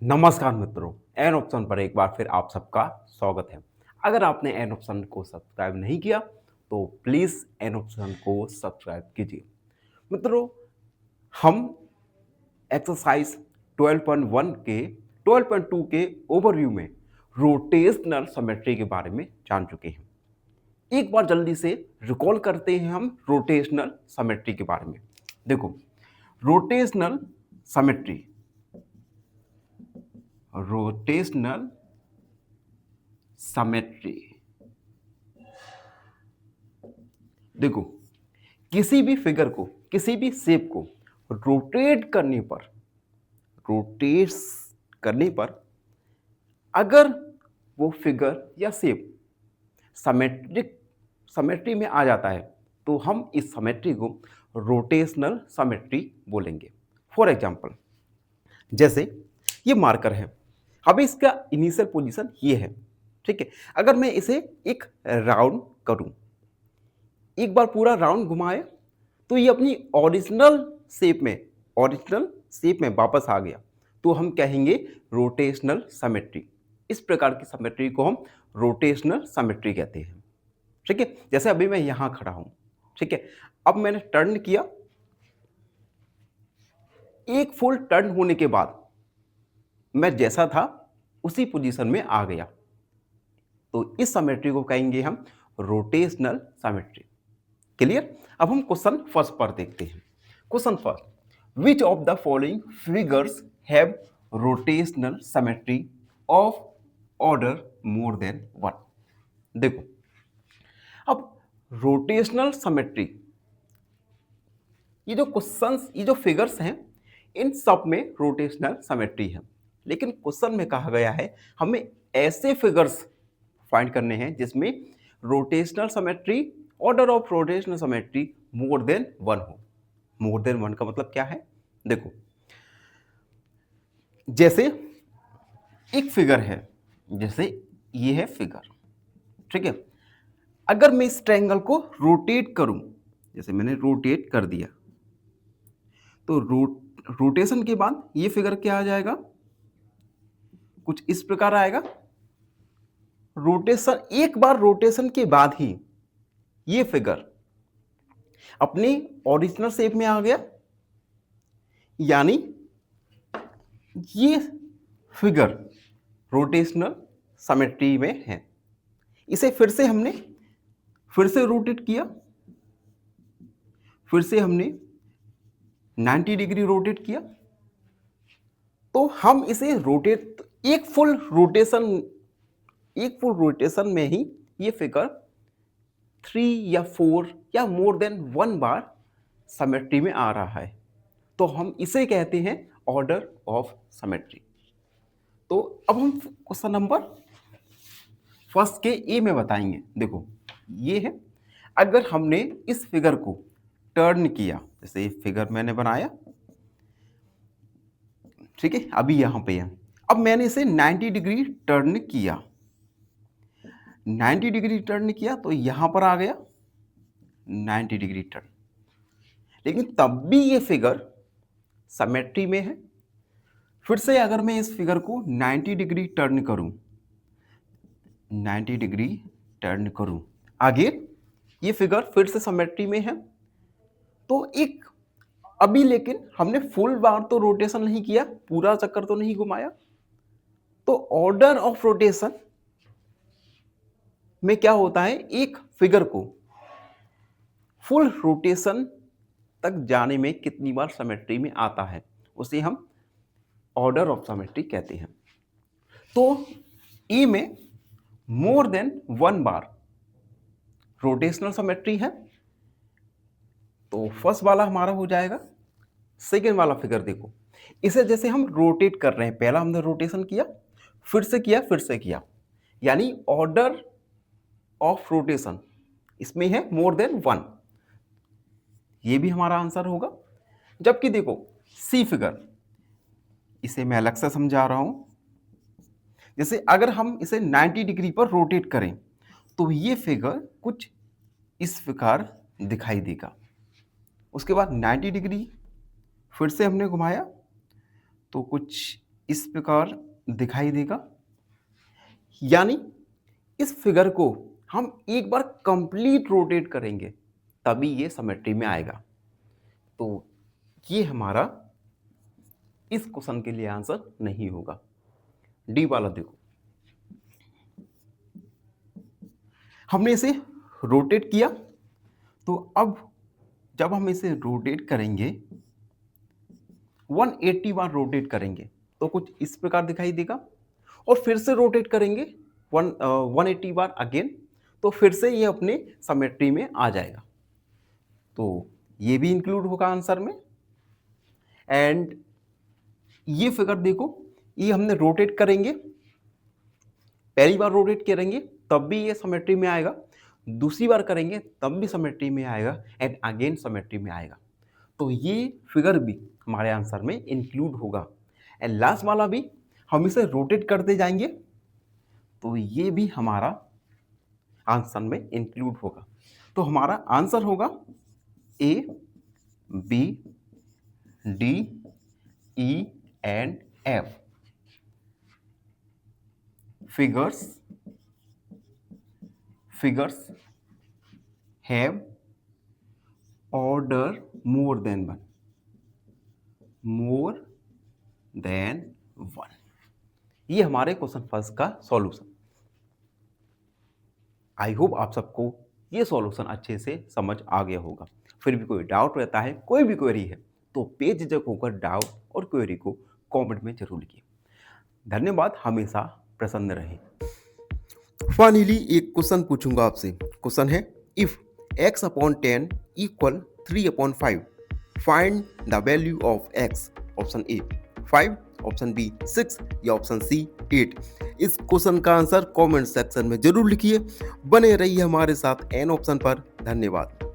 नमस्कार मित्रों, an option पर एक बार फिर आप सबका स्वागत है। अगर आपने एन ऑप्शन को सब्सक्राइब नहीं किया, तो प्लीज़ एन ऑप्शन को सब्सक्राइब कीजिए। मित्रों, हम एक्सरसाइज 12.1 के 12.2 के ओवरव्यू में रोटेशनल सिमेट्री के बारे में जान चुके हैं। एक बार जल्दी से रिकॉल करते हैं हम रोटेशनल सिमेट्री के बारे में। देखो, रोटेशनल सिमेट्री रोटेशनल सिमेट्री देखो, किसी भी फिगर को, किसी भी शेप को रोटेट करने पर अगर वो फिगर या शेप सिमेट्री में आ जाता है, तो हम इस सिमेट्री को रोटेशनल सिमेट्री बोलेंगे। फॉर एग्जांपल, जैसे ये मार्कर है, अभी इसका इनिशियल पोजीशन ये है, ठीक है। अगर मैं इसे एक राउंड करूं, एक बार पूरा राउंड घुमाए, तो ये अपनी ओरिजिनल शेप में वापस आ गया, तो हम कहेंगे रोटेशनल सिमेट्री। इस प्रकार की सिमेट्री को हम रोटेशनल सिमेट्री कहते हैं, ठीक है। जैसे अभी मैं यहां खड़ा हूं, ठीक है। अब मैंने टर्न किया, एक फुल टर्न होने के बाद मैं जैसा था उसी पोजीशन में आ गया, तो इस सिमेट्री को कहेंगे हम रोटेशनल सिमेट्री। क्लियर। अब हम क्वेश्चन फर्स्ट पर देखते हैं। Question first, which of the following figures have rotational symmetry of order more than one. देखो, अब रोटेशनल सिमेट्री, ये जो फिगर्स हैं, इन सब में रोटेशनल सिमेट्री है, लेकिन क्वेश्चन में कहा गया है हमें ऐसे फिगर्स फाइंड करने हैं जिसमें rotational symmetry, order of rotational symmetry more than one हो। मोर देन वन का मतलब क्या है? देखो, जैसे एक फिगर है, जैसे ये है फिगर, ठीक है। अगर मैं इस ट्रायंगल को रोटेट करूं, जैसे मैंने रोटेट कर दिया, तो रोटेशन के बाद ये फिगर क्या आ जाएगा? कुछ इस प्रकार आएगा। रोटेशन, एक बार रोटेशन के बाद ही ये फिगर अपनी ओरिजिनल शेप में आ गया, यानी ये फिगर रोटेशनल सिमेट्री में है। इसे फिर से रोटेट किया, फिर से हमने 90 डिग्री रोटेट किया, तो हम इसे एक फुल रोटेशन में ही ये फिगर 3 या 4 या मोर देन 1 बार सिमेट्री में आ रहा है, तो हम इसे कहते हैं ऑर्डर ऑफ सिमेट्री। तो अब हम क्वेश्चन नंबर फर्स्ट के ए में बताएंगे। देखो, ये है, अगर हमने इस फिगर को टर्न किया, जैसे ये फिगर मैंने बनाया, ठीक है, अभी यहां पे है। अब मैंने इसे 90 डिग्री टर्न किया, 90 डिग्री टर्न किया तो यहां पर आ गया 90 डिग्री टर्न, लेकिन तब भी ये फिगर सिमेट्री में है। फिर से अगर मैं इस फिगर को 90 डिग्री टर्न करूं, 90 डिग्री टर्न करूं, आगे ये फिगर फिर से सिमेट्री में है। तो एक अभी लेकिन हमने फुल बार तो रोटेशन नहीं किया, पूरा चक्कर तो नहीं घुमाया, तो ऑर्डर ऑफ रोटेशन में क्या होता है, एक फिगर को फुल रोटेशन तक जाने में कितनी बार सिमेट्री में आता है, उसे हम ऑर्डर ऑफ सिमेट्री कहते हैं। तो ई में मोर देन 1 बार रोटेशनल सिमेट्री है, तो फर्स्ट वाला हमारा हो जाएगा। सेकेंड वाला फिगर देखो, इसे जैसे हम रोटेट कर रहे हैं, पहला हमने रोटेशन किया, फिर से किया, यानी ऑर्डर ऑफ रोटेशन इसमें है मोर देन 1, ये भी हमारा आंसर होगा। जबकि देखो सी फिगर, इसे मैं अलग से समझा रहा हूं। जैसे अगर हम इसे 90 डिग्री पर रोटेट करें, तो ये फिगर कुछ इस प्रकार दिखाई देगा। उसके बाद 90 डिग्री फिर से हमने घुमाया, तो कुछ इस प्रकार दिखाई देगा। यानी इस फिगर को हम एक बार कंप्लीट रोटेट करेंगे तभी ये सिमेट्री में आएगा। तो ये हमारा इस क्वेश्चन के लिए आंसर नहीं होगा। डी वाला देखो, हमने इसे रोटेट किया, तो अब जब हम इसे रोटेट करेंगे 180 बार रोटेट करेंगे तो कुछ इस प्रकार दिखाई देगा, और फिर से रोटेट करेंगे 180 बार अगेन, तो फिर से ये अपने सिमेट्री में आ जाएगा। तो ये भी इंक्लूड होगा आंसर में। एंड ये फिगर देखो, ये हमने रोटेट करेंगे, पहली बार रोटेट करेंगे तब भी ये सिमेट्री में आएगा, दूसरी बार करेंगे तब भी सिमेट्री में आएगा, एंड अगेन सिमेट्री में आएगा। तो ये फिगर भी हमारे आंसर में इंक्लूड होगा। एंड लास्ट वाला भी हम इसे रोटेट करते जाएंगे तो ये भी हमारा आंसर में इंक्लूड होगा। तो हमारा आंसर होगा A, B, D, E and F. Figures have order more than one. More than one. ये हमारे क्वेश्चन फर्स्ट का सॉल्यूशन। आई होप आप सबको ये सॉल्यूशन अच्छे से समझ आ गया होगा। फिर भी कोई डाउट रहता है, कोई भी क्वेरी है, तो बेझिझक होकर डाउट और क्वेरी को कमेंट में जरूर लिखिए। धन्यवाद, हमेशा प्रसन्न रहें। फाइनली एक क्वेश्चन पूछूंगा आपसे। क्वेश्चन है, if x upon 10 equal 3/5 find the value of x। Option A 5, option B 6 या ऑप्शन सी 8। इस क्वेश्चन का आंसर कमेंट सेक्शन में जरूर लिखिए। बने रहिए हमारे साथ एन ऑप्शन पर। धन्यवाद।